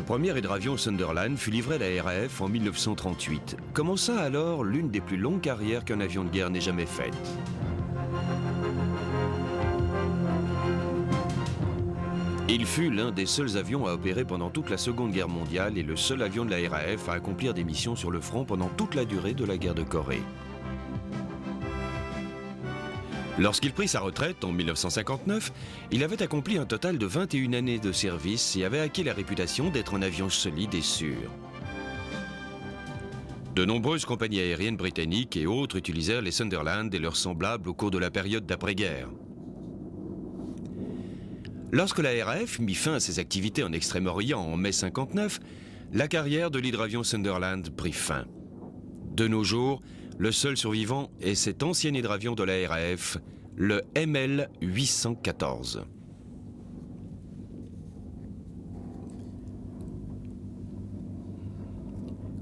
Le premier hydravion Sunderland fut livré à la RAF en 1938. Commença alors l'une des plus longues carrières qu'un avion de guerre n'ait jamais faites. Il fut l'un des seuls avions à opérer pendant toute la Seconde Guerre mondiale et le seul avion de la RAF à accomplir des missions sur le front pendant toute la durée de la guerre de Corée. Lorsqu'il prit sa retraite en 1959, il avait accompli un total de 21 années de service et avait acquis la réputation d'être un avion solide et sûr. De nombreuses compagnies aériennes britanniques et autres utilisèrent les Sunderland et leurs semblables au cours de la période d'après-guerre. Lorsque la RAF mit fin à ses activités en Extrême-Orient en mai 1959, la carrière de l'hydravion Sunderland prit fin. De nos jours, le seul survivant est cet ancien hydravion de la RAF, le ML 814.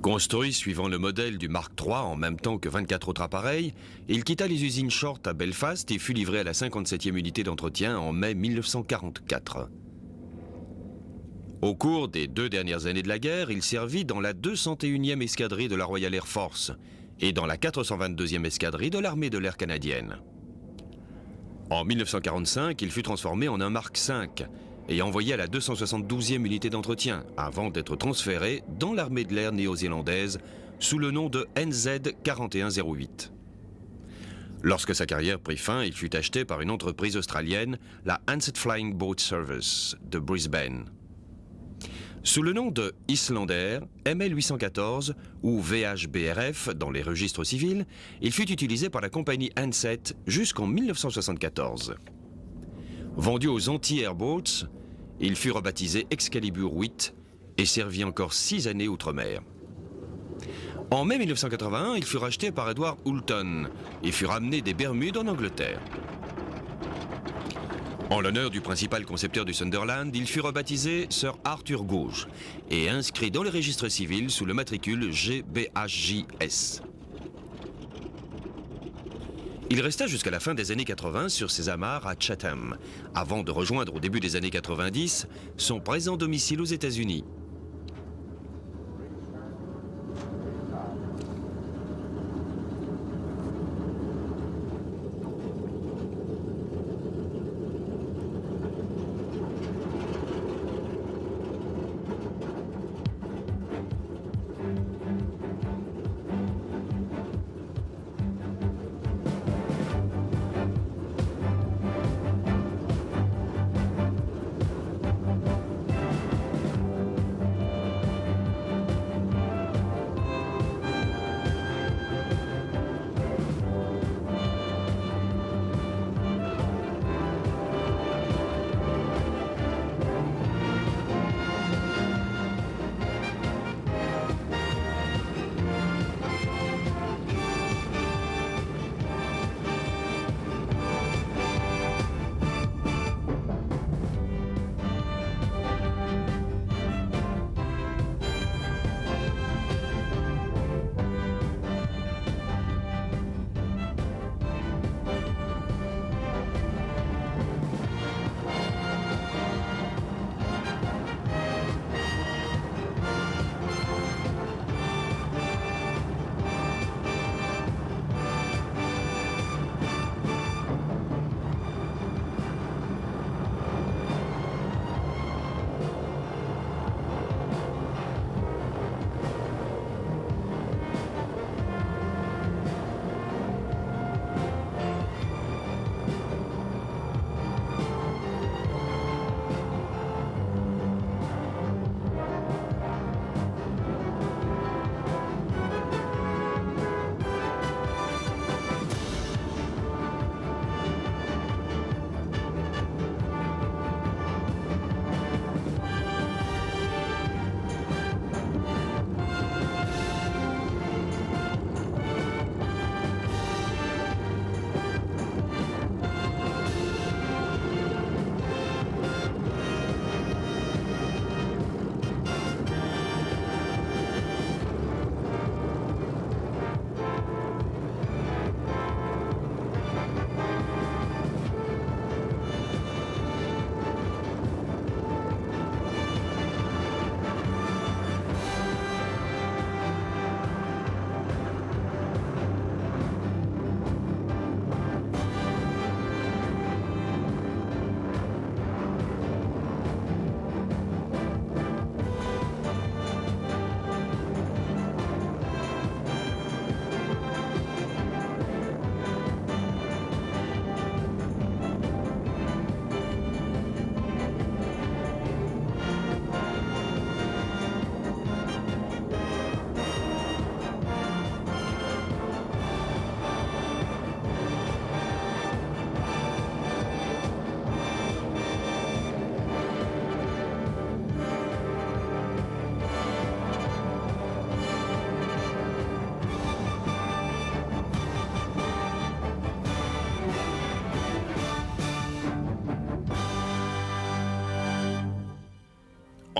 Construit suivant le modèle du Mark III en même temps que 24 autres appareils, il quitta les usines Short à Belfast et fut livré à la 57e unité d'entretien en mai 1944. Au cours des 2 dernières années de la guerre, il servit dans la 201e escadrille de la Royal Air Force et dans la 422e escadrille de l'armée de l'air canadienne. En 1945, il fut transformé en un Mark V et envoyé à la 272e unité d'entretien avant d'être transféré dans l'armée de l'air néo-zélandaise sous le nom de NZ 4108. Lorsque sa carrière prit fin, il fut acheté par une entreprise australienne, la Ansett Flying Boat Service de Brisbane. Sous le nom de Islander, ML 814 ou VHBRF dans les registres civils, il fut utilisé par la compagnie Ansett jusqu'en 1974. Vendu aux anti-airboats, il fut rebaptisé Excalibur 8 et servit encore 6 années outre-mer. En mai 1981, il fut racheté par Edward Hulton et fut ramené des Bermudes en Angleterre. En l'honneur du principal concepteur du Sunderland, il fut rebaptisé Sir Arthur Gauge et inscrit dans le registre civil sous le matricule GBHJS. Il resta jusqu'à la fin des années 80 sur ses amarres à Chatham, avant de rejoindre au début des années 90 son présent domicile aux États-Unis.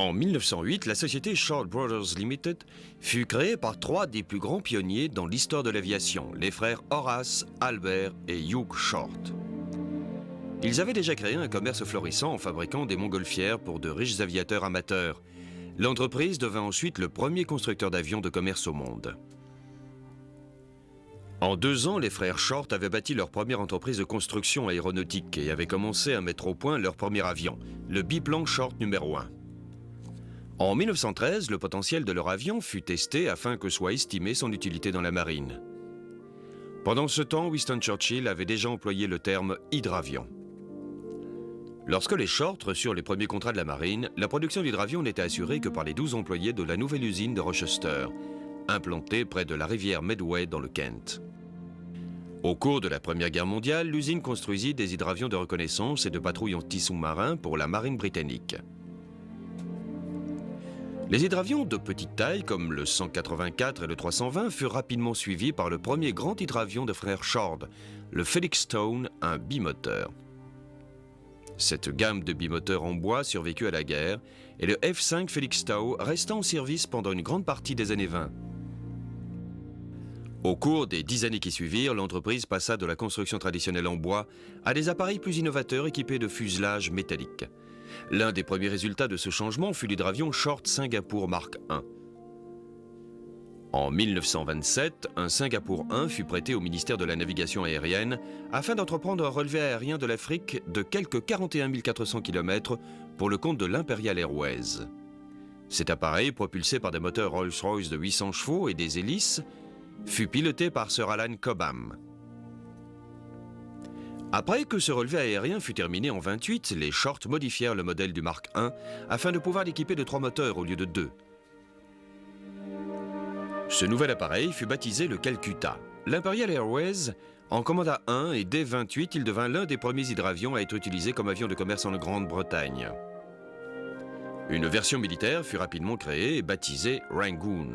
En 1908, la société Short Brothers Limited fut créée par 3 des plus grands pionniers dans l'histoire de l'aviation, les frères Horace, Albert et Hugh Short. Ils avaient déjà créé un commerce florissant en fabriquant des montgolfières pour de riches aviateurs amateurs. L'entreprise devint ensuite le premier constructeur d'avions de commerce au monde. En 2 ans, les frères Short avaient bâti leur première entreprise de construction aéronautique et avaient commencé à mettre au point leur premier avion, le biplan Short numéro 1. En 1913, le potentiel de leur avion fut testé afin que soit estimée son utilité dans la marine. Pendant ce temps, Winston Churchill avait déjà employé le terme hydravion. Lorsque les Short reçurent les premiers contrats de la marine, la production d'hydravions n'était assurée que par les 12 employés de la nouvelle usine de Rochester, implantée près de la rivière Medway dans le Kent. Au cours de la Première Guerre mondiale, l'usine construisit des hydravions de reconnaissance et de patrouille anti-sous-marins pour la marine britannique. Les hydravions de petite taille, comme le 184 et le 320, furent rapidement suivis par le premier grand hydravion des frères Short, le Felixstowe, un bimoteur. Cette gamme de bimoteurs en bois survécut à la guerre et le F-5 Felixstowe resta en service pendant une grande partie des années 20. Au cours des 10 années qui suivirent, l'entreprise passa de la construction traditionnelle en bois à des appareils plus innovateurs équipés de fuselages métalliques. L'un des premiers résultats de ce changement fut l'hydravion Short Singapour Mark I. En 1927, un Singapour 1 fut prêté au ministère de la Navigation aérienne afin d'entreprendre un relevé aérien de l'Afrique de quelques 41 400 km pour le compte de l'Imperial Airways. Cet appareil, propulsé par des moteurs Rolls-Royce de 800 chevaux et des hélices, fut piloté par Sir Alan Cobham. Après que ce relevé aérien fut terminé en 1928, les Short modifièrent le modèle du Mark I afin de pouvoir l'équiper de 3 moteurs au lieu de 2. Ce nouvel appareil fut baptisé le Calcutta. L'Imperial Airways en commanda un et dès 1928, il devint l'un des premiers hydravions à être utilisé comme avion de commerce en Grande-Bretagne. Une version militaire fut rapidement créée et baptisée Rangoon.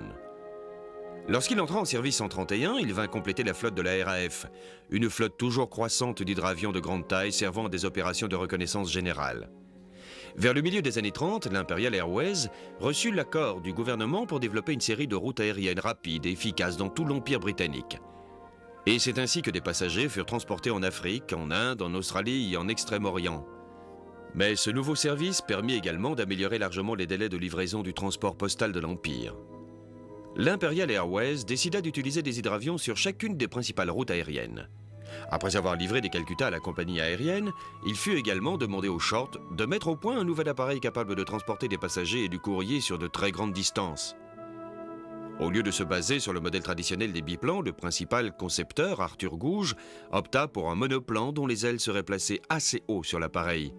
Lorsqu'il entra en service en 1931, il vint compléter la flotte de la RAF, une flotte toujours croissante d'hydravions de grande taille servant à des opérations de reconnaissance générale. Vers le milieu des années 30, l'Imperial Airways reçut l'accord du gouvernement pour développer une série de routes aériennes rapides et efficaces dans tout l'Empire britannique. Et c'est ainsi que des passagers furent transportés en Afrique, en Inde, en Australie et en Extrême-Orient. Mais ce nouveau service permit également d'améliorer largement les délais de livraison du transport postal de l'Empire. L'Imperial Airways décida d'utiliser des hydravions sur chacune des principales routes aériennes. Après avoir livré des Calcutta à la compagnie aérienne, il fut également demandé aux Short de mettre au point un nouvel appareil capable de transporter des passagers et du courrier sur de très grandes distances. Au lieu de se baser sur le modèle traditionnel des biplans, le principal concepteur, Arthur Gouge, opta pour un monoplan dont les ailes seraient placées assez haut sur l'appareil.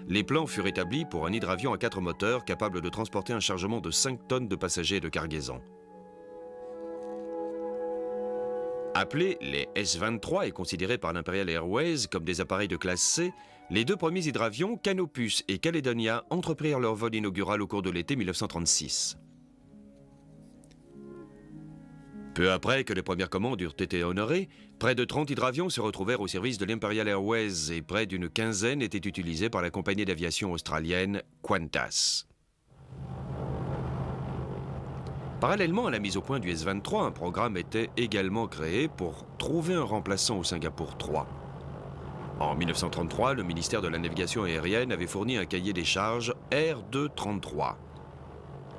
Les plans furent établis pour un hydravion à 4 moteurs capable de transporter un chargement de 5 tonnes de passagers et de cargaison. Appelés les S-23 et considérés par l'Imperial Airways comme des appareils de classe C, les 2 premiers hydravions, Canopus et Caledonia, entreprirent leur vol inaugural au cours de l'été 1936. Peu après que les premières commandes eurent été honorées, près de 30 hydravions se retrouvèrent au service de l'Imperial Airways et près d'une quinzaine étaient utilisés par la compagnie d'aviation australienne Qantas. Parallèlement à la mise au point du S-23, un programme était également créé pour trouver un remplaçant au Singapour 3. En 1933, le ministère de la Navigation aérienne avait fourni un cahier des charges R233,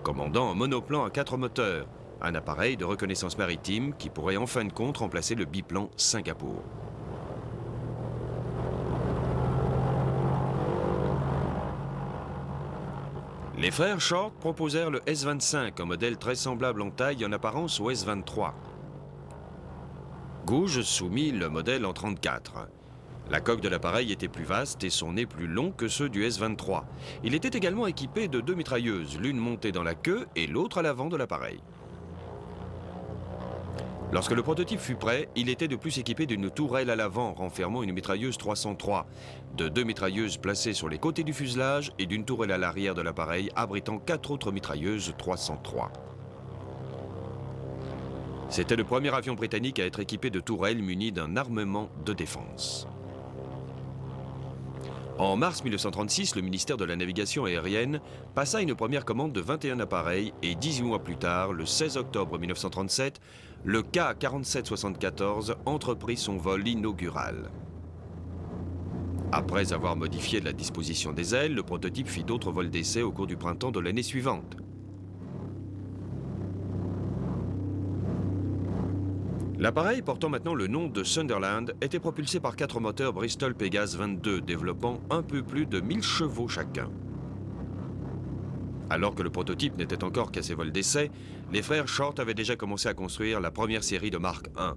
commandant un monoplan à 4 moteurs, un appareil de reconnaissance maritime qui pourrait en fin de compte remplacer le biplan Singapour. Les frères Short proposèrent le S-25, un modèle très semblable en taille et en apparence au S-23. Gouge soumit le modèle en 34. La coque de l'appareil était plus vaste et son nez plus long que ceux du S-23. Il était également équipé de 2 mitrailleuses, l'une montée dans la queue et l'autre à l'avant de l'appareil. Lorsque le prototype fut prêt, il était de plus équipé d'une tourelle à l'avant renfermant une mitrailleuse 303, de 2 mitrailleuses placées sur les côtés du fuselage et d'une tourelle à l'arrière de l'appareil abritant 4 autres mitrailleuses 303. C'était le premier avion britannique à être équipé de tourelles munies d'un armement de défense. En mars 1936, le ministère de la Navigation aérienne passa une première commande de 21 appareils et 18 mois plus tard, le 16 octobre 1937, le K-4774 entreprit son vol inaugural. Après avoir modifié la disposition des ailes, le prototype fit d'autres vols d'essai au cours du printemps de l'année suivante. L'appareil, portant maintenant le nom de Sunderland, était propulsé par 4 moteurs Bristol Pegasus 22, développant un peu plus de 1000 chevaux chacun. Alors que le prototype n'était encore qu'à ses vols d'essai, les frères Short avaient déjà commencé à construire la première série de Mark I.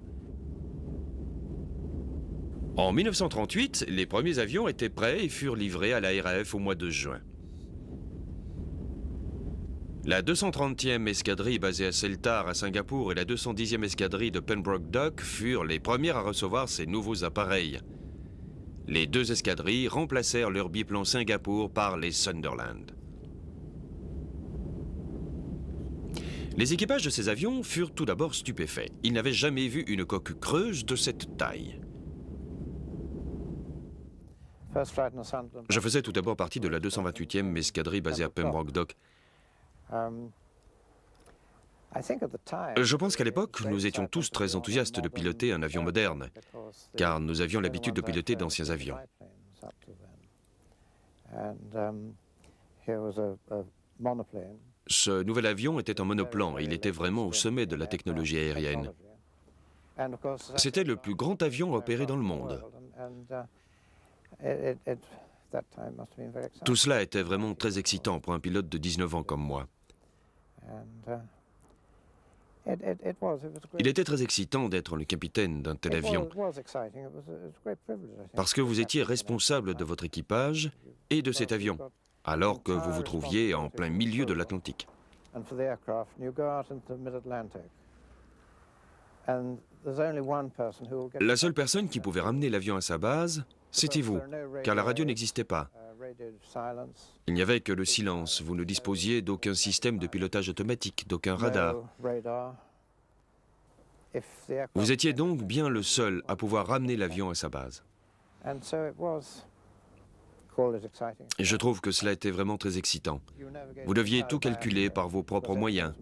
En 1938, les premiers avions étaient prêts et furent livrés à la RAF au mois de juin. La 230e escadrille basée à Seltar à Singapour et la 210e escadrille de Pembroke Dock furent les premières à recevoir ces nouveaux appareils. Les deux escadrilles remplacèrent leur biplan Singapour par les Sunderland. Les équipages de ces avions furent tout d'abord stupéfaits. Ils n'avaient jamais vu une coque creuse de cette taille. Je faisais tout d'abord partie de la 228e escadrille basée à Pembroke Dock. Je pense qu'à l'époque, nous étions tous très enthousiastes de piloter un avion moderne, car nous avions l'habitude de piloter d'anciens avions. Ce nouvel avion était en monoplan et il était vraiment au sommet de la technologie aérienne. C'était le plus grand avion opéré dans le monde. Tout cela était vraiment très excitant pour un pilote de 19 ans comme moi. Il était très excitant d'être le capitaine d'un tel avion, parce que vous étiez responsable de votre équipage et de cet avion, alors que vous vous trouviez en plein milieu de l'Atlantique. La seule personne qui pouvait ramener l'avion à sa base, c'était vous, car la radio n'existait pas. Il n'y avait que le silence. Vous ne disposiez d'aucun système de pilotage automatique, d'aucun radar. Vous étiez donc bien le seul à pouvoir ramener l'avion à sa base. Et je trouve que cela était vraiment très excitant. Vous deviez tout calculer par vos propres moyens.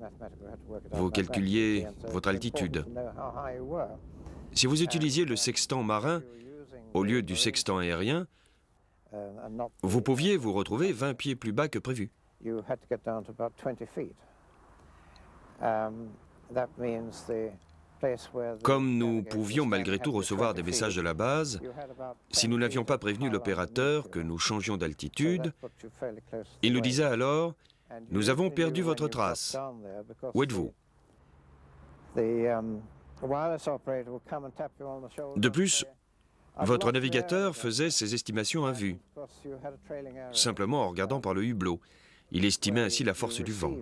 Vous calculiez votre altitude. Si vous utilisiez le sextant marin au lieu du sextant aérien, vous pouviez vous retrouver 20 pieds plus bas que prévu. Comme nous pouvions malgré tout recevoir des messages de la base, si nous n'avions pas prévenu l'opérateur que nous changions d'altitude, il nous disait alors « Nous avons perdu votre trace. Où êtes-vous » De plus, votre navigateur faisait ses estimations à vue, simplement en regardant par le hublot. Il estimait ainsi la force du vent.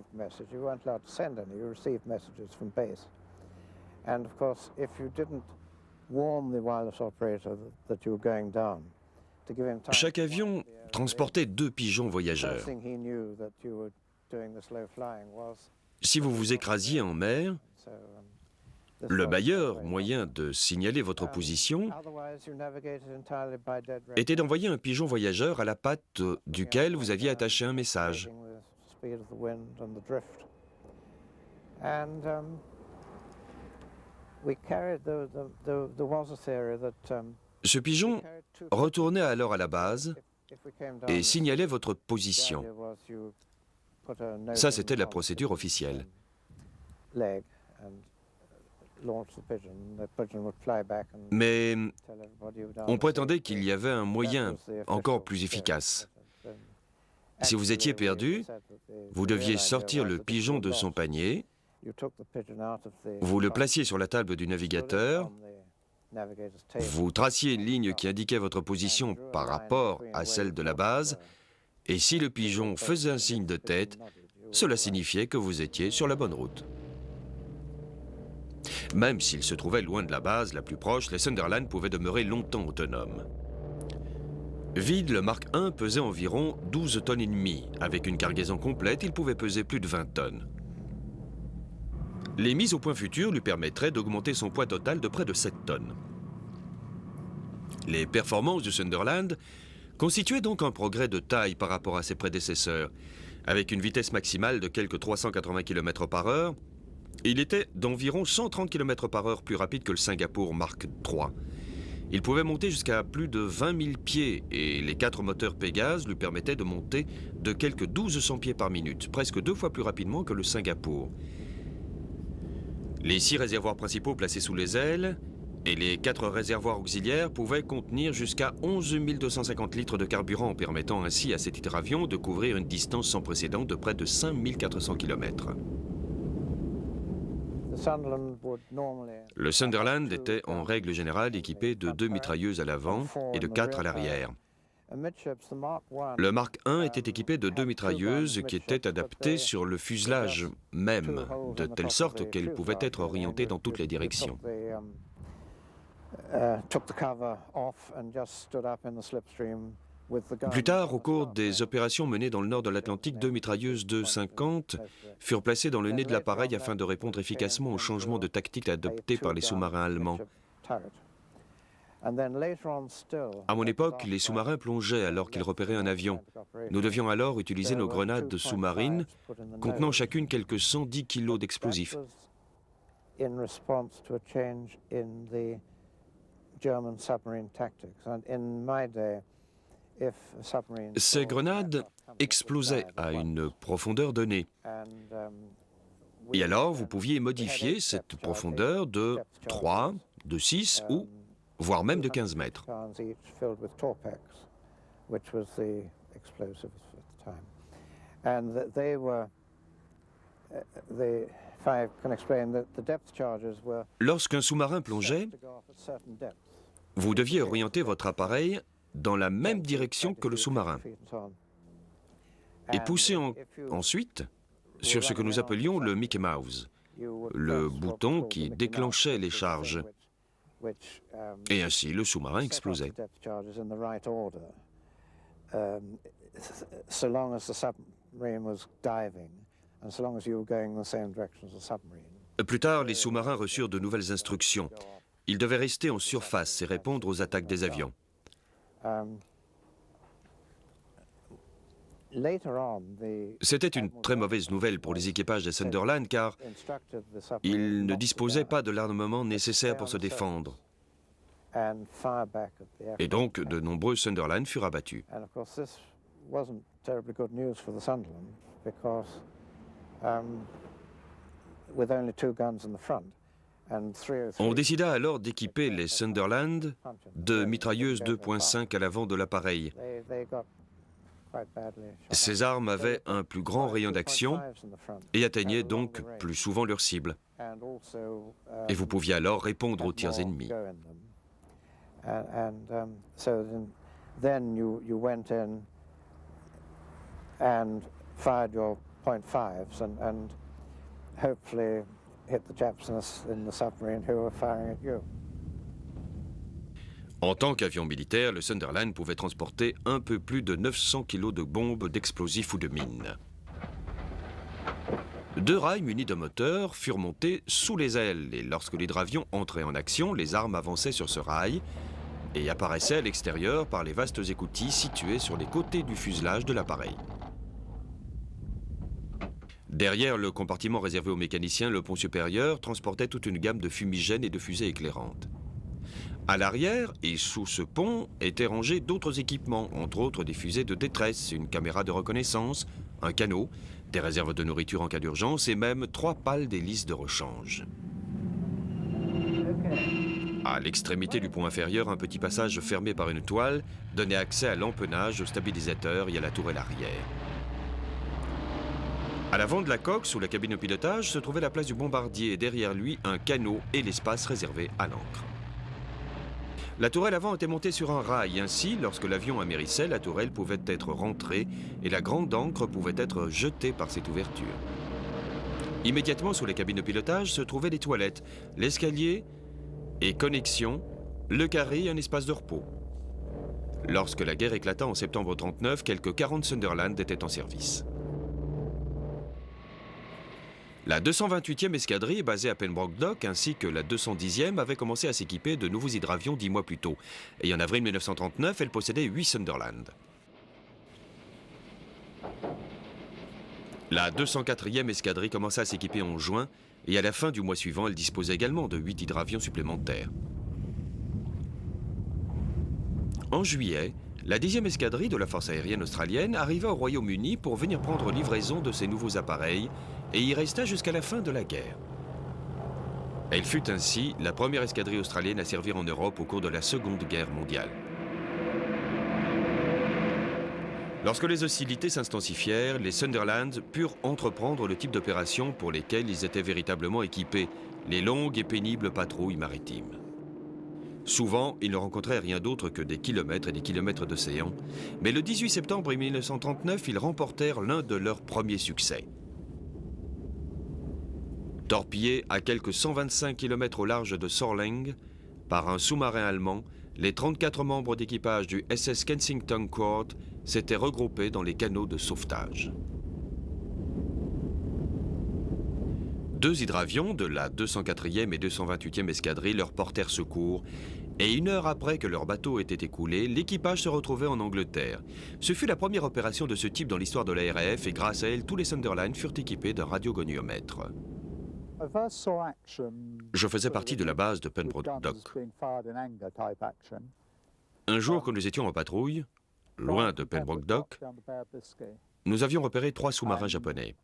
Chaque avion transportait 2 pigeons voyageurs. Si vous vous écrasiez en mer, le meilleur moyen de signaler votre position était d'envoyer un pigeon voyageur à la patte duquel vous aviez attaché un message. Ce pigeon retournait alors à la base et signalait votre position. Ça, c'était la procédure officielle. Mais on prétendait qu'il y avait un moyen encore plus efficace. Si vous étiez perdu, vous deviez sortir le pigeon de son panier, vous le placiez sur la table du navigateur, vous traciez une ligne qui indiquait votre position par rapport à celle de la base, et si le pigeon faisait un signe de tête, cela signifiait que vous étiez sur la bonne route. Même s'il se trouvait loin de la base la plus proche, les Sunderland pouvaient demeurer longtemps autonomes. Vide, le Mark I pesait environ 12 tonnes et demie. Avec une cargaison complète, il pouvait peser plus de 20 tonnes. Les mises au point futures lui permettraient d'augmenter son poids total de près de 7 tonnes. Les performances du Sunderland constituait donc un progrès de taille par rapport à ses prédécesseurs. Avec une vitesse maximale de quelques 380 km par heure, il était d'environ 130 km par heure plus rapide que le Singapour Mark III. Il pouvait monter jusqu'à plus de 20 000 pieds et les 4 moteurs Pégase lui permettaient de monter de quelques 1200 pieds par minute, presque 2 fois plus rapidement que le Singapour. Les 6 réservoirs principaux placés sous les ailes et les 4 réservoirs auxiliaires pouvaient contenir jusqu'à 11 250 litres de carburant, permettant ainsi à cet hydravion de couvrir une distance sans précédent de près de 5 400 km. Le Sunderland était en règle générale équipé de 2 mitrailleuses à l'avant et de 4 à l'arrière. Le Mark I était équipé de 2 mitrailleuses qui étaient adaptées sur le fuselage même, de telle sorte qu'elles pouvaient être orientées dans toutes les directions. Plus tard, au cours des opérations menées dans le nord de l'Atlantique, 2 mitrailleuses 250 furent placées dans le nez de l'appareil afin de répondre efficacement aux changements de tactique adoptés par les sous-marins allemands. À mon époque, les sous-marins plongeaient alors qu'ils repéraient un avion. Nous devions alors utiliser nos grenades sous-marines, contenant chacune quelques 110 kg d'explosifs. Ces grenades explosaient à une profondeur donnée. Et alors, vous pouviez modifier cette profondeur de 3, de 6 ou voire même de 15 mètres. Lorsqu'un sous-marin plongeait, vous deviez orienter votre appareil dans la même direction que le sous-marin et pousser ensuite sur ce que nous appelions le Mickey Mouse, le bouton qui déclenchait les charges. Et ainsi, le sous-marin explosait. Plus tard, les sous-marins reçurent de nouvelles instructions. Ils devaient rester en surface et répondre aux attaques des avions. C'était une très mauvaise nouvelle pour les équipages des Sunderland car ils ne disposaient pas de l'armement nécessaire pour se défendre. Et donc, de nombreux Sunderland furent abattus. On décida alors d'équiper les Sunderland de mitrailleuses 2.5 à l'avant de l'appareil. Ces armes avaient un plus grand rayon d'action et atteignaient donc plus souvent leur cible. Et vous pouviez alors répondre aux tirs ennemis. En tant qu'avion militaire, le Sunderland pouvait transporter un peu plus de 900 kg de bombes, d'explosifs ou de mines. 2 rails munis de moteurs furent montés sous les ailes et lorsque l'hydravion entrait en action, les armes avançaient sur ce rail et apparaissaient à l'extérieur par les vastes écoutilles situées sur les côtés du fuselage de l'appareil. Derrière le compartiment réservé aux mécaniciens, le pont supérieur transportait toute une gamme de fumigènes et de fusées éclairantes. À l'arrière et sous ce pont étaient rangés d'autres équipements, entre autres des fusées de détresse, une caméra de reconnaissance, un canot, des réserves de nourriture en cas d'urgence et même 3 pales d'hélice de rechange. À l'extrémité du pont inférieur, un petit passage fermé par une toile donnait accès à l'empennage, au stabilisateur et à la tourelle arrière. À l'avant de la coque, sous la cabine de pilotage, se trouvait la place du bombardier et derrière lui, un canot et l'espace réservé à l'ancre. La tourelle avant était montée sur un rail, ainsi, lorsque l'avion amérissait, la tourelle pouvait être rentrée et la grande ancre pouvait être jetée par cette ouverture. Immédiatement sous la cabine de pilotage se trouvaient les toilettes, l'escalier et connexion, le carré et un espace de repos. Lorsque la guerre éclata en septembre 1939, quelques 40 Sunderland étaient en service. La 228e escadrille, basée à Pembroke Dock, ainsi que la 210e, avaient commencé à s'équiper de nouveaux hydravions 10 mois plus tôt. Et en avril 1939, elle possédait 8 Sunderland. La 204e escadrille commença à s'équiper en juin, et à la fin du mois suivant, elle disposait également de 8 hydravions supplémentaires. En juillet, la 10e escadrille de la force aérienne australienne arriva au Royaume-Uni pour venir prendre livraison de ces nouveaux appareils et y resta jusqu'à la fin de la guerre. Elle fut ainsi la première escadrille australienne à servir en Europe au cours de la Seconde Guerre mondiale. Lorsque les hostilités s'intensifièrent, les Sunderland purent entreprendre le type d'opération pour lesquelles ils étaient véritablement équipés, les longues et pénibles patrouilles maritimes. Souvent, ils ne rencontraient rien d'autre que des kilomètres et des kilomètres d'océan, mais le 18 septembre 1939, ils remportèrent l'un de leurs premiers succès. Torpillés à quelques 125 km au large de Sorling par un sous-marin allemand, les 34 membres d'équipage du SS Kensington Court s'étaient regroupés dans les canaux de sauvetage. 2 hydravions de la 204e et 228e escadrille leur portèrent secours et 1 heure après que leur bateau était écoulé, l'équipage se retrouvait en Angleterre. Ce fut la première opération de ce type dans l'histoire de la RAF et grâce à elle, tous les Sunderland furent équipés d'un radiogoniomètre. Je faisais partie de la base de Pembroke Dock. Un jour, quand nous étions en patrouille, loin de Pembroke Dock, nous avions repéré 3 sous-marins japonais.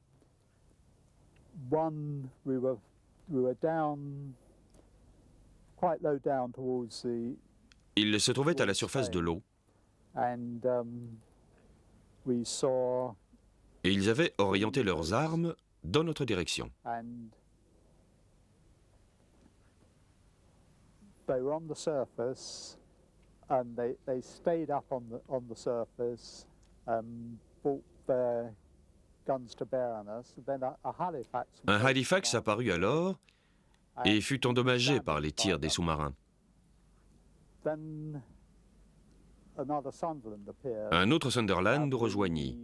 Ils se trouvaient à la surface de l'eau et ils avaient orienté leurs armes dans notre direction. Un Halifax apparut alors et fut endommagé par les tirs des sous-marins. Un autre Sunderland nous rejoignit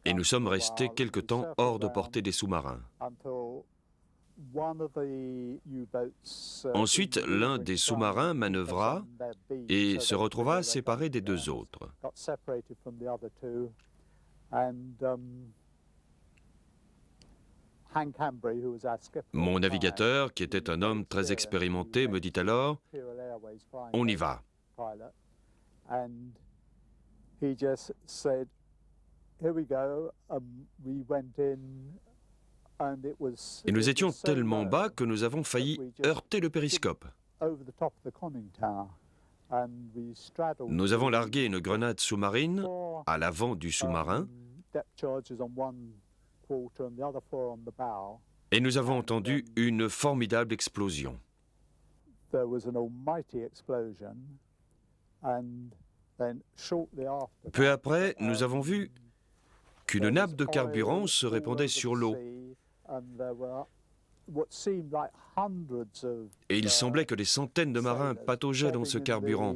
et nous sommes restés quelque temps hors de portée des sous-marins. Ensuite, l'un des sous-marins manœuvra et se retrouva séparé des 2 autres. Mon navigateur, qui était un homme très expérimenté, me dit alors « On y va ». Et nous étions tellement bas que nous avons failli heurter le périscope. Nous avons largué une grenade sous-marine à l'avant du sous-marin et nous avons entendu une formidable explosion. Peu après, nous avons vu qu'une nappe de carburant se répandait sur l'eau. Et il semblait que des centaines de marins pataugeaient dans ce carburant.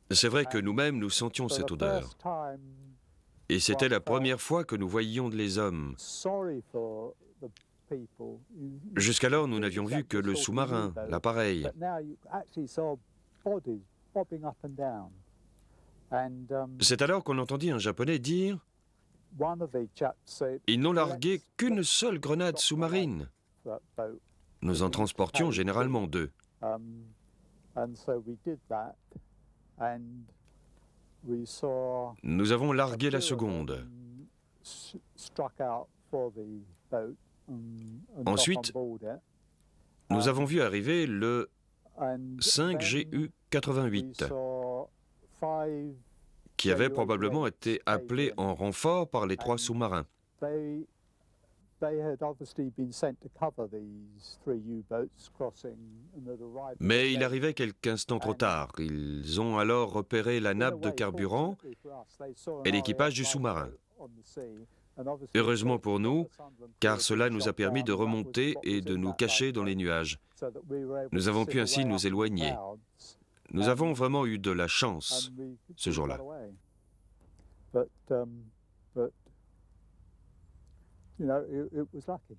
C'est vrai que nous-mêmes, nous sentions cette odeur. Et c'était la première fois que nous voyions les hommes. Jusqu'alors, nous n'avions vu que le sous-marin, l'appareil. C'est alors qu'on entendit un Japonais dire « Ils n'ont largué qu'une seule grenade sous-marine. » Nous en transportions généralement 2. Nous avons largué la seconde. Ensuite, nous avons vu arriver le 5GU-88, qui avait probablement été appelé en renfort par les 3 sous-marins. Mais il arrivait quelques instants trop tard. Ils ont alors repéré la nappe de carburant et l'équipage du sous-marin. Heureusement pour nous, car cela nous a permis de remonter et de nous cacher dans les nuages. Nous avons pu ainsi nous éloigner. Nous avons vraiment eu de la chance ce jour-là. but you know, it was lucky.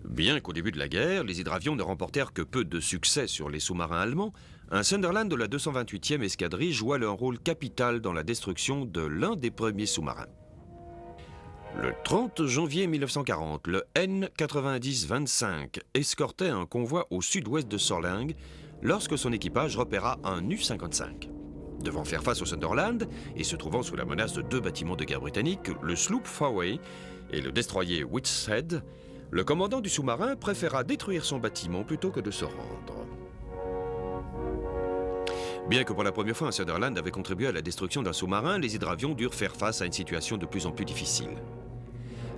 Bien qu'au début de la guerre, les hydravions ne remportèrent que peu de succès sur les sous-marins allemands, un Sunderland de la 228e escadrille joua un rôle capital dans la destruction de l'un des premiers sous-marins. Le 30 janvier 1940, le N90-25 escortait un convoi au sud-ouest de Sorling lorsque son équipage repéra un U-55. Devant faire face au Sunderland et se trouvant sous la menace de deux bâtiments de guerre britanniques, le sloop Fowey et le destroyer Whitshead, le commandant du sous-marin préféra détruire son bâtiment plutôt que de se rendre. Bien que pour la première fois un Sunderland avait contribué à la destruction d'un sous-marin, les hydravions durent faire face à une situation de plus en plus difficile.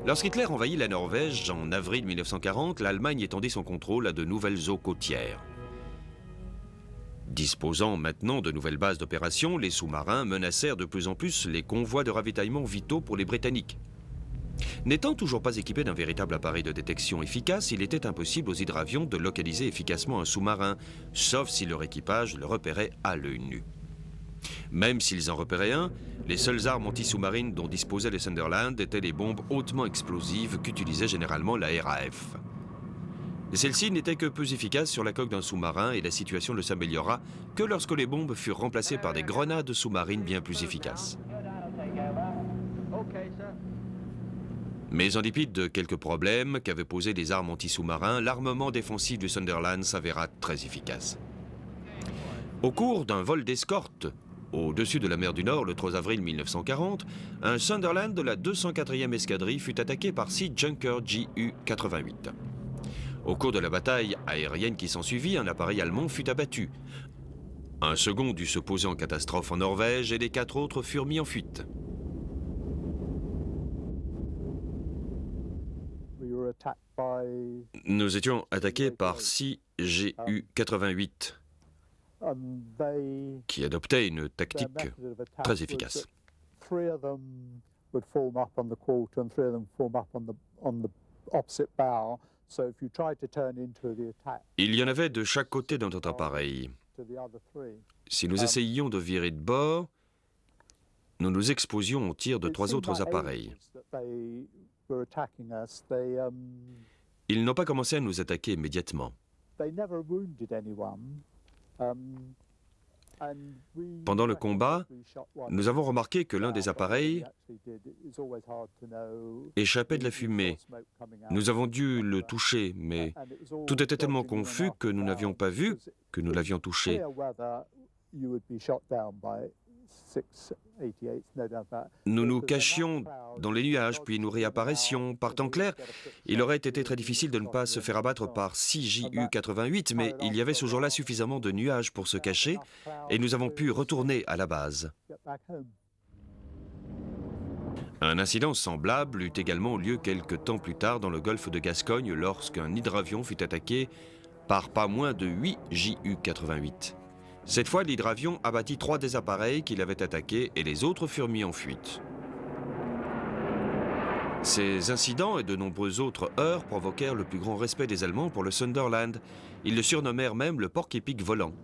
Lorsqu'Hitler envahit la Norvège en avril 1940, l'Allemagne étendit son contrôle à de nouvelles eaux côtières. Disposant maintenant de nouvelles bases d'opération, les sous-marins menacèrent de plus en plus les convois de ravitaillement vitaux pour les Britanniques. N'étant toujours pas équipés d'un véritable appareil de détection efficace, il était impossible aux hydravions de localiser efficacement un sous-marin, sauf si leur équipage le repérait à l'œil nu. Même s'ils en repéraient un, les seules armes anti-sous-marines dont disposaient les Sunderland étaient les bombes hautement explosives qu'utilisait généralement la RAF. Celles-ci n'étaient que peu efficaces sur la coque d'un sous-marin et la situation ne s'améliora que lorsque les bombes furent remplacées par des grenades sous-marines bien plus efficaces. Mais en dépit de quelques problèmes qu'avaient posés les armes anti-sous-marins, l'armement défensif du Sunderland s'avéra très efficace. Au cours d'un vol d'escorte au-dessus de la mer du Nord le 3 avril 1940, un Sunderland de la 204e escadrille fut attaqué par 6 Junkers Ju-88. Au cours de la bataille aérienne qui s'ensuivit, un appareil allemand fut abattu. Un second dut se poser en catastrophe en Norvège et les 4 autres furent mis en fuite. Nous étions attaqués par 6 Ju-88 qui adoptaient une tactique très efficace. Il y en avait de chaque côté de notre appareil. Si nous essayions de virer de bord, nous nous exposions au tir de 3 autres appareils. Ils n'ont pas commencé à nous attaquer immédiatement. Pendant le combat, nous avons remarqué que l'un des appareils échappait de la fumée. Nous avons dû le toucher, mais tout était tellement confus que nous n'avions pas vu que nous l'avions touché. Nous nous cachions dans les nuages, puis nous réapparaissions. Par temps clair, il aurait été très difficile de ne pas se faire abattre par 6 Ju-88, mais il y avait ce jour-là suffisamment de nuages pour se cacher, et nous avons pu retourner à la base. Un incident semblable eut également lieu quelque temps plus tard dans le golfe de Gascogne, lorsqu'un hydravion fut attaqué par pas moins de 8 Ju-88. Cette fois, l'hydravion abattit 3 des appareils qu'il avait attaqués et les autres furent mis en fuite. Ces incidents et de nombreux autres heurts provoquèrent le plus grand respect des Allemands pour le Sunderland. Ils le surnommèrent même le porc-épic volant.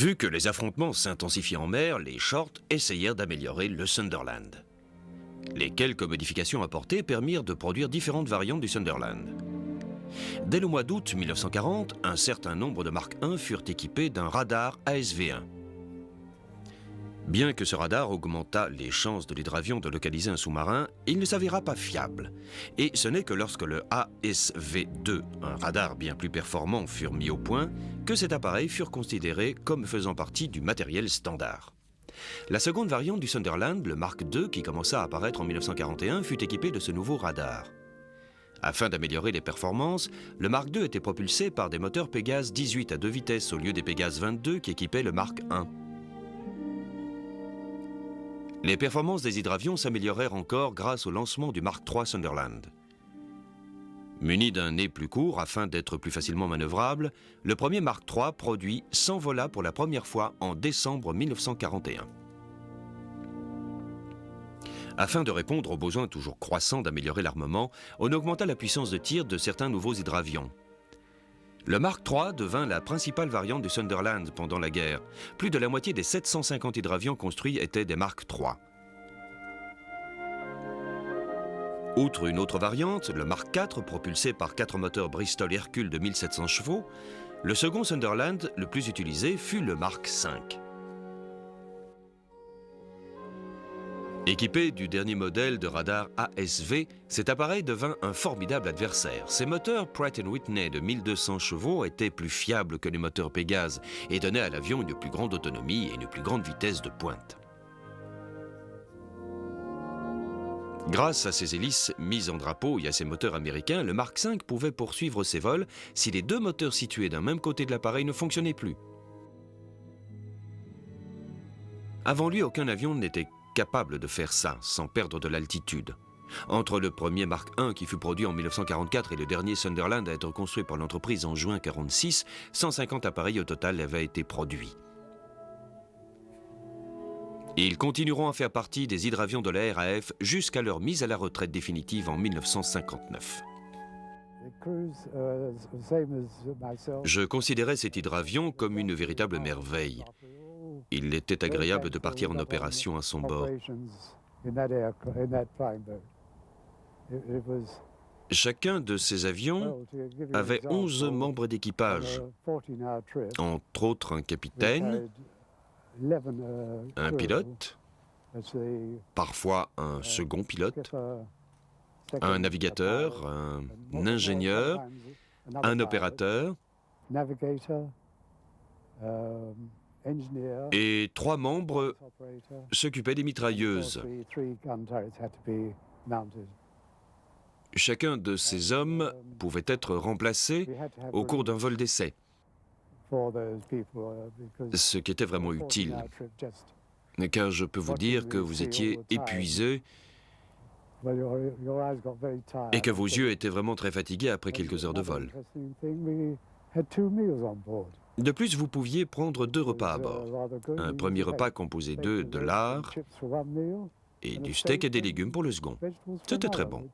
Vu que les affrontements s'intensifiaient en mer, les Short essayèrent d'améliorer le Sunderland. Les quelques modifications apportées permirent de produire différentes variantes du Sunderland. Dès le mois d'août 1940, un certain nombre de Mark I furent équipés d'un radar ASV-1. Bien que ce radar augmentât les chances de l'hydravion de localiser un sous-marin, il ne s'avéra pas fiable. Et ce n'est que lorsque le ASV-2, un radar bien plus performant, furent mis au point, que cet appareil furent considérés comme faisant partie du matériel standard. La seconde variante du Sunderland, le Mark II, qui commença à apparaître en 1941, fut équipé de ce nouveau radar. Afin d'améliorer les performances, le Mark II était propulsé par des moteurs Pégase 18 à 2 vitesses au lieu des Pégase 22 qui équipaient le Mark I. Les performances des hydravions s'améliorèrent encore grâce au lancement du Mark III Sunderland. Muni d'un nez plus court afin d'être plus facilement manœuvrable, le premier Mark III produit s'envola pour la première fois en décembre 1941. Afin de répondre aux besoins toujours croissants d'améliorer l'armement, on augmenta la puissance de tir de certains nouveaux hydravions. Le Mark III devint la principale variante du Sunderland pendant la guerre. Plus de la moitié des 750 hydravions construits étaient des Mark III. Outre une autre variante, le Mark IV, propulsé par 4 moteurs Bristol Hercule de 1700 chevaux, le second Sunderland le plus utilisé fut le Mark V. Équipé du dernier modèle de radar ASV, cet appareil devint un formidable adversaire. Ses moteurs Pratt & Whitney de 1200 chevaux étaient plus fiables que les moteurs Pégase et donnaient à l'avion une plus grande autonomie et une plus grande vitesse de pointe. Grâce à ses hélices mises en drapeau et à ses moteurs américains, le Mark V pouvait poursuivre ses vols si les deux moteurs situés d'un même côté de l'appareil ne fonctionnaient plus. Avant lui, aucun avion n'était capable de faire ça sans perdre de l'altitude. Entre le premier Mark I qui fut produit en 1944 et le dernier Sunderland à être construit par l'entreprise en juin 1946, 150 appareils au total avaient été produits. Ils continueront à faire partie des hydravions de la RAF jusqu'à leur mise à la retraite définitive en 1959. Je considérais cet hydravion comme une véritable merveille. Il était agréable de partir en opération à son bord. Chacun de ces avions avait 11 membres d'équipage, entre autres un capitaine, un pilote, parfois un second pilote, un navigateur, un ingénieur, un opérateur et 3 membres s'occupaient des mitrailleuses. Chacun de ces hommes pouvait être remplacé au cours d'un vol d'essai, ce qui était vraiment utile, car je peux vous dire que vous étiez épuisé et que vos yeux étaient vraiment très fatigués après quelques heures de vol. De plus, vous pouviez prendre 2 repas à bord. Un premier repas composé de lard et du steak et des légumes pour le second. C'était très bon.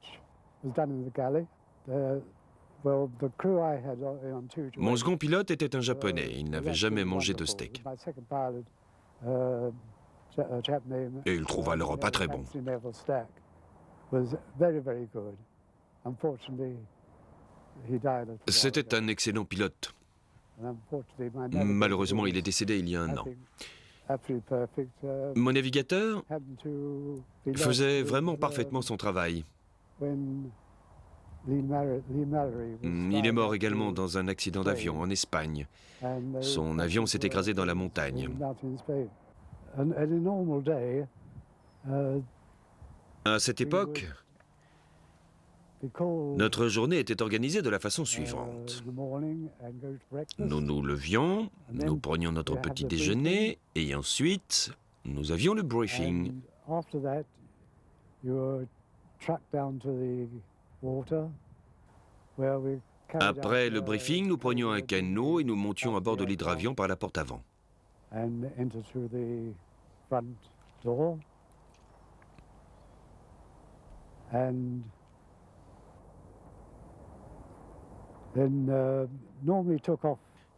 Mon second pilote était un Japonais. Il n'avait jamais mangé de steak. Et il trouva le repas très bon. C'était un excellent pilote. Malheureusement, il est décédé il y a 1 an. Mon navigateur faisait vraiment parfaitement son travail. Il est mort également dans un accident d'avion en Espagne. Son avion s'est écrasé dans la montagne. À cette époque, notre journée était organisée de la façon suivante. Nous nous levions, nous prenions notre petit déjeuner et ensuite, nous avions le briefing. Après le briefing, nous prenions un canot et nous montions à bord de l'hydravion par la porte avant.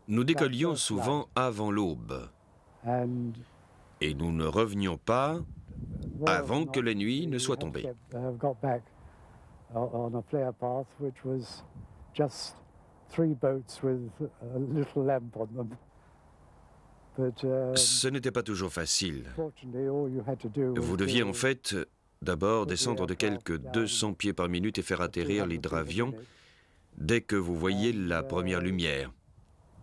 Nous décollions souvent avant l'aube. And Et nous ne revenions pas avant que la nuit ne soit tombée. Got back on a flare path, which was just 3 boats with a little lamp on them. But Ce n'était pas toujours facile. fortunately, all you had to do was Vous deviez en fait d'abord descendre de quelques 200 pieds par minute et faire atterrir l'hydravion dès que vous voyiez la première lumière.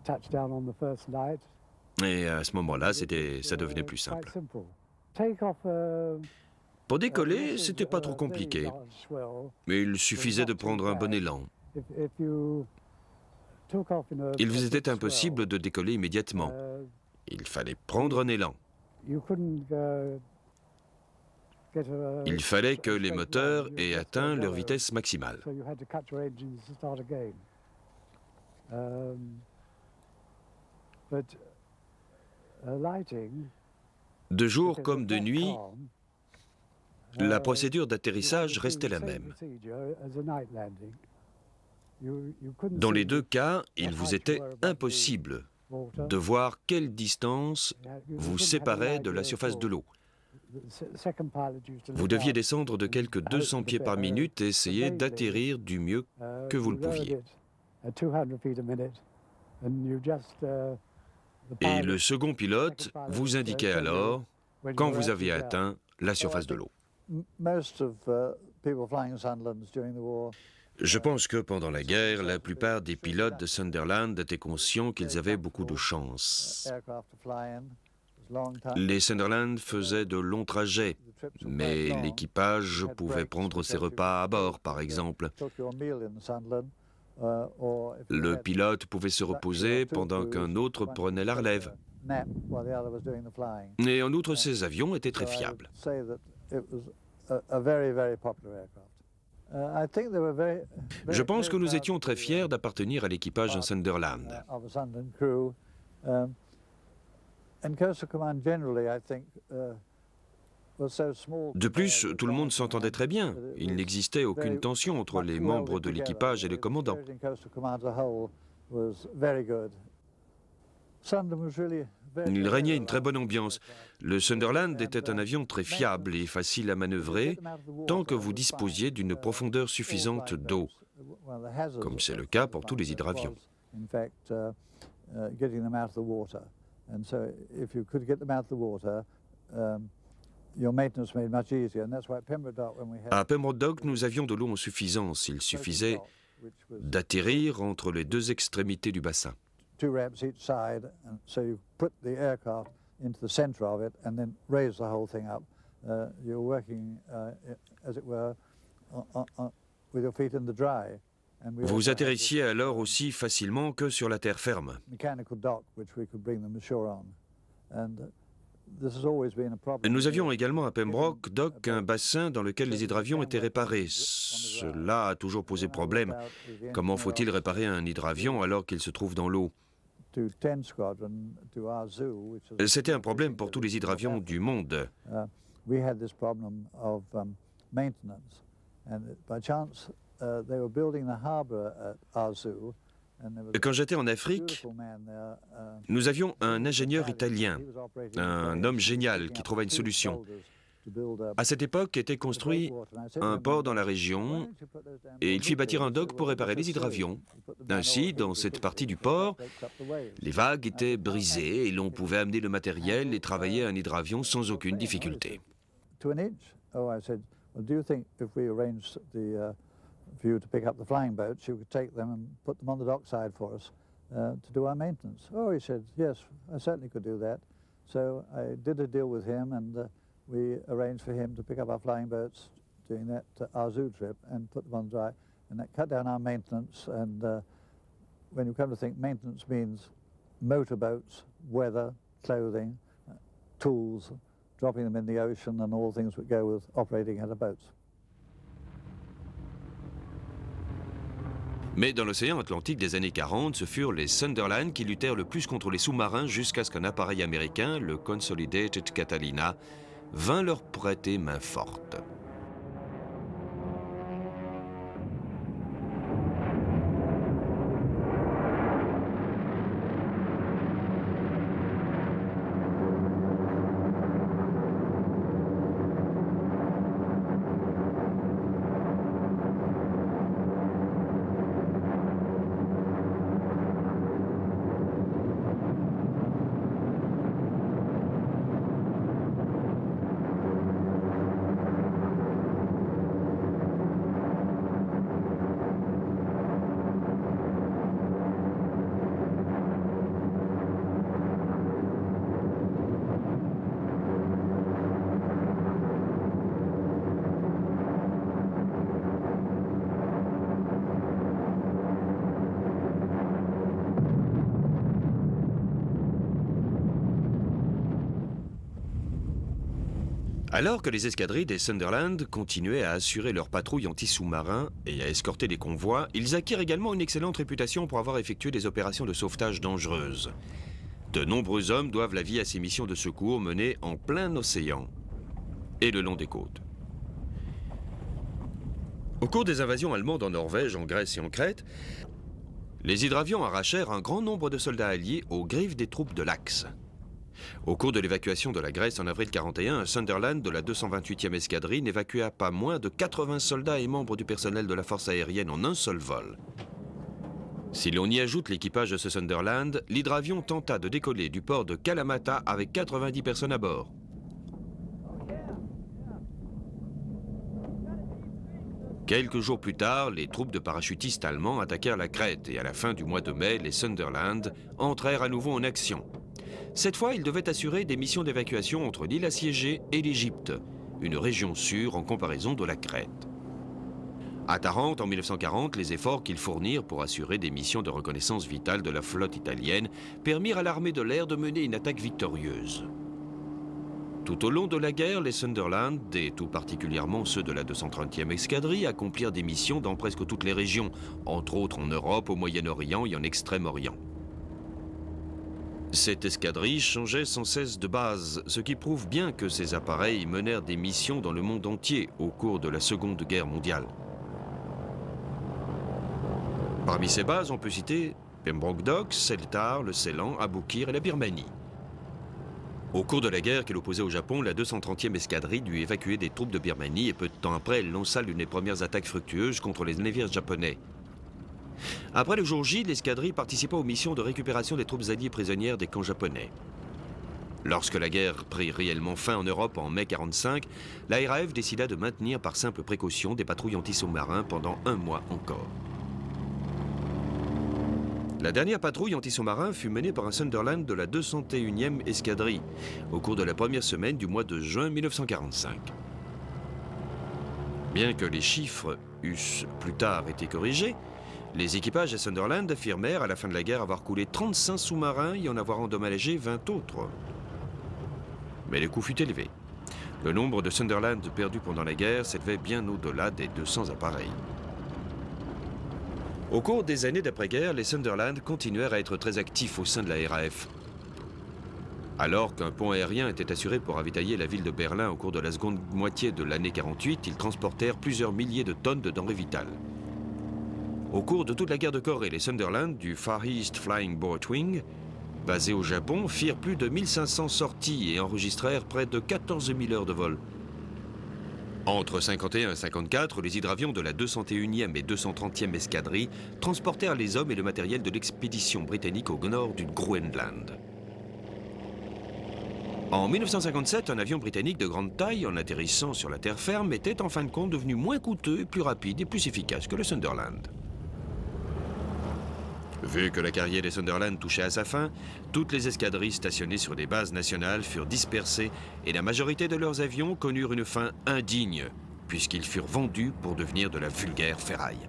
touch down on the first light. Et à ce moment-là, ça devenait plus simple. Quite simple. Take off Pour décoller, c'était pas trop compliqué, mais il suffisait de prendre un bon élan. Il vous était impossible de décoller immédiatement. Il fallait prendre un élan. Il fallait que les moteurs aient atteint leur vitesse maximale. De jour comme de nuit, la procédure d'atterrissage restait la même. Dans les deux cas, il vous était impossible de voir quelle distance vous séparait de la surface de l'eau. Vous deviez descendre de quelques 200 pieds par minute et essayer d'atterrir du mieux que vous le pouviez. Et le second pilote vous indiquait alors quand vous aviez atteint la surface de l'eau. Je pense que pendant la guerre, la plupart des pilotes de Sunderland étaient conscients qu'ils avaient beaucoup de chance. Les Sunderland faisaient de longs trajets, mais l'équipage pouvait prendre ses repas à bord, par exemple. Le pilote pouvait se reposer pendant qu'un autre prenait la relève. Et en outre, ces avions étaient très fiables. Je pense que nous étions très fiers d'appartenir à l'équipage d'un Sunderland. De plus, tout le monde s'entendait très bien. Il n'existait aucune tension entre les membres de l'équipage et le commandant. Il régnait une très bonne ambiance. Le Sunderland était un avion très fiable et facile à manœuvrer tant que vous disposiez d'une profondeur suffisante d'eau, comme c'est le cas pour tous les hydravions. À Pembroke Dock, nous avions de l'eau en suffisance. Il suffisait d'atterrir entre les deux extrémités du bassin. 2 ramps each side, and so you put the aircraft into the center of it and then raise the whole thing up. You're working, as it were, with your feet in the dry. Vous atterrissiez alors aussi facilement que sur la terre ferme. Nous avions également à Pembroke Dock un bassin dans lequel les hydravions étaient réparés. Cela a toujours posé problème. Comment faut-il réparer un hydravion alors qu'il se trouve dans l'eau ? C'était un problème pour tous les hydravions du monde. Quand j'étais en Afrique, nous avions un ingénieur italien, un homme génial qui trouva une solution. À cette époque était construit un port dans la région et il fit bâtir un dock pour réparer les hydravions. Ainsi, dans cette partie du port, les vagues étaient brisées et l'on pouvait amener le matériel et travailler un hydravion sans aucune difficulté. For you to pick up the flying boats, you could take them and put them on the dockside for us to do our maintenance. Oh, he said, yes, I certainly could do that. So I did a deal with him, and we arranged for him to pick up our flying boats during that Arzoo trip and put them on dry. And that cut down our maintenance. And when you come to think, maintenance means motorboats, weather, clothing, tools, dropping them in the ocean, and all things that go with operating out of boats. Mais dans l'océan Atlantique des années 40, ce furent les Sunderland qui luttèrent le plus contre les sous-marins jusqu'à ce qu'un appareil américain, le Consolidated Catalina, vint leur prêter main forte. Alors que les escadrilles des Sunderland continuaient à assurer leur patrouille anti-sous-marin et à escorter des convois, ils acquièrent également une excellente réputation pour avoir effectué des opérations de sauvetage dangereuses. De nombreux hommes doivent la vie à ces missions de secours menées en plein océan et le long des côtes. Au cours des invasions allemandes en Norvège, en Grèce et en Crète, les hydravions arrachèrent un grand nombre de soldats alliés aux griffes des troupes de l'Axe. Au cours de l'évacuation de la Grèce en avril 1941, un Sunderland de la 228e escadrille n'évacua pas moins de 80 soldats et membres du personnel de la force aérienne en un seul vol. Si l'on y ajoute l'équipage de ce Sunderland, l'hydravion tenta de décoller du port de Kalamata avec 90 personnes à bord. Quelques jours plus tard, les troupes de parachutistes allemands attaquèrent la Crète et à la fin du mois de mai, les Sunderland entrèrent à nouveau en action. Cette fois, ils devaient assurer des missions d'évacuation entre l'île assiégée et l'Égypte, une région sûre en comparaison de la Crète. À Tarente, en 1940, les efforts qu'ils fournirent pour assurer des missions de reconnaissance vitale de la flotte italienne permirent à l'armée de l'air de mener une attaque victorieuse. Tout au long de la guerre, les Sunderland, et tout particulièrement ceux de la 230e escadrille, accomplirent des missions dans presque toutes les régions, entre autres en Europe, au Moyen-Orient et en Extrême-Orient. Cette escadrille changeait sans cesse de base, ce qui prouve bien que ces appareils menèrent des missions dans le monde entier au cours de la Seconde Guerre mondiale. Parmi ces bases, on peut citer Pembroke Docks, Seltar, le Ceylan, Aboukir et la Birmanie. Au cours de la guerre qu'elle opposait au Japon, la 230e escadrille dut évacuer des troupes de Birmanie et peu de temps après, elle lança l'une des premières attaques fructueuses contre les navires japonais. Après le jour J, l'escadrille participa aux missions de récupération des troupes alliées prisonnières des camps japonais. Lorsque la guerre prit réellement fin en Europe en mai 1945, la RAF décida de maintenir par simple précaution des patrouilles anti-sous-marins pendant un mois encore. La dernière patrouille anti-sous-marin fut menée par un Sunderland de la 201e escadrille au cours de la première semaine du mois de juin 1945. Bien que les chiffres eussent plus tard été corrigés, les équipages des Sunderland affirmèrent à la fin de la guerre avoir coulé 35 sous-marins et en avoir endommagé 20 autres. Mais le coût fut élevé. Le nombre de Sunderland perdus pendant la guerre s'élevait bien au-delà des 200 appareils. Au cours des années d'après-guerre, les Sunderland continuèrent à être très actifs au sein de la RAF. Alors qu'un pont aérien était assuré pour ravitailler la ville de Berlin au cours de la seconde moitié de l'année 48, ils transportèrent plusieurs milliers de tonnes de denrées vitales. Au cours de toute la guerre de Corée, les Sunderland du Far East Flying Boat Wing, basés au Japon, firent plus de 1500 sorties et enregistrèrent près de 14 000 heures de vol. Entre 1951 et 1954, les hydravions de la 201e et 230e escadrille transportèrent les hommes et le matériel de l'expédition britannique au nord du Groenland. En 1957, un avion britannique de grande taille, en atterrissant sur la terre ferme, était en fin de compte devenu moins coûteux, plus rapide et plus efficace que le Sunderland. Vu que la carrière des Sunderland touchait à sa fin, toutes les escadrilles stationnées sur des bases nationales furent dispersées et la majorité de leurs avions connurent une fin indigne, puisqu'ils furent vendus pour devenir de la vulgaire ferraille.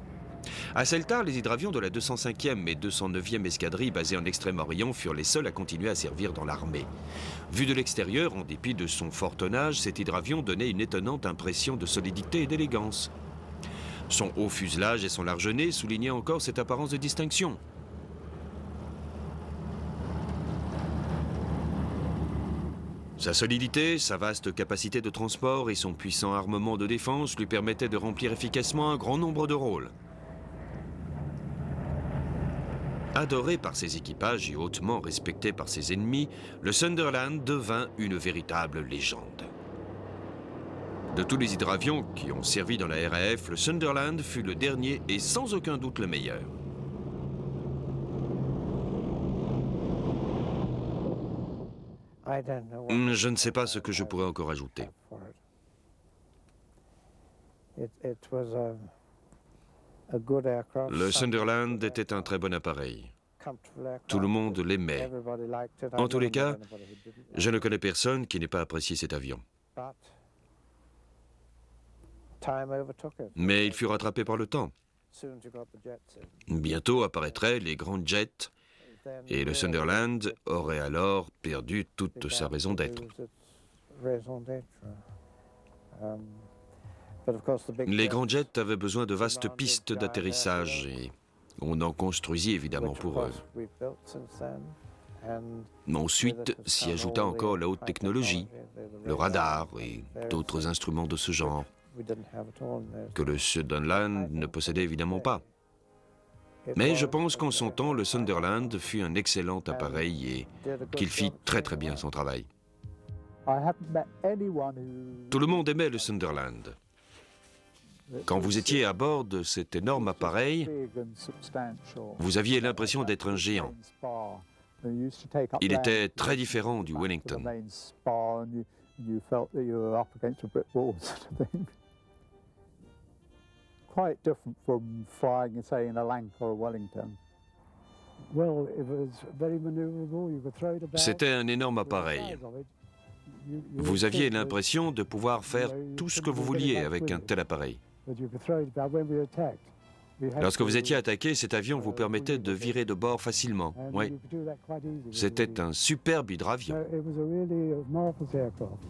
À Seltar, les hydravions de la 205e et 209e escadrille basées en Extrême-Orient furent les seuls à continuer à servir dans l'armée. Vu de l'extérieur, en dépit de son fort tonnage, cet hydravion donnait une étonnante impression de solidité et d'élégance. Son haut fuselage et son large nez soulignaient encore cette apparence de distinction. Sa solidité, sa vaste capacité de transport et son puissant armement de défense lui permettaient de remplir efficacement un grand nombre de rôles. Adoré par ses équipages et hautement respecté par ses ennemis, le Sunderland devint une véritable légende. De tous les hydravions qui ont servi dans la RAF, le Sunderland fut le dernier et sans aucun doute le meilleur. Je ne sais pas ce que je pourrais encore ajouter. Le Sunderland était un très bon appareil. Tout le monde l'aimait. En tous les cas, je ne connais personne qui n'ait pas apprécié cet avion. Mais il fut rattrapé par le temps. Bientôt apparaîtraient les grands jets et le Sunderland aurait alors perdu toute sa raison d'être. Les grands jets avaient besoin de vastes pistes d'atterrissage et on en construisit évidemment pour eux. Ensuite s'y ajouta encore la haute technologie, le radar et d'autres instruments de ce genre, que le Sunderland ne possédait évidemment pas. Mais je pense qu'en son temps, le Sunderland fut un excellent appareil et qu'il fit très très bien son travail. Tout le monde aimait le Sunderland. Quand vous étiez à bord de cet énorme appareil, vous aviez l'impression d'être un géant. Il était très différent du Wellington. Quite different from flying, say, in a Lanc or a Wellington. Well, it was very maneuverable. You could throw it about. C'était un énorme appareil. Vous aviez l'impression de pouvoir faire tout ce que vous vouliez avec un tel appareil. Lorsque vous étiez attaqué, cet avion vous permettait de virer de bord facilement. Oui. C'était un superbe hydravion. It was a really marvelous aircraft.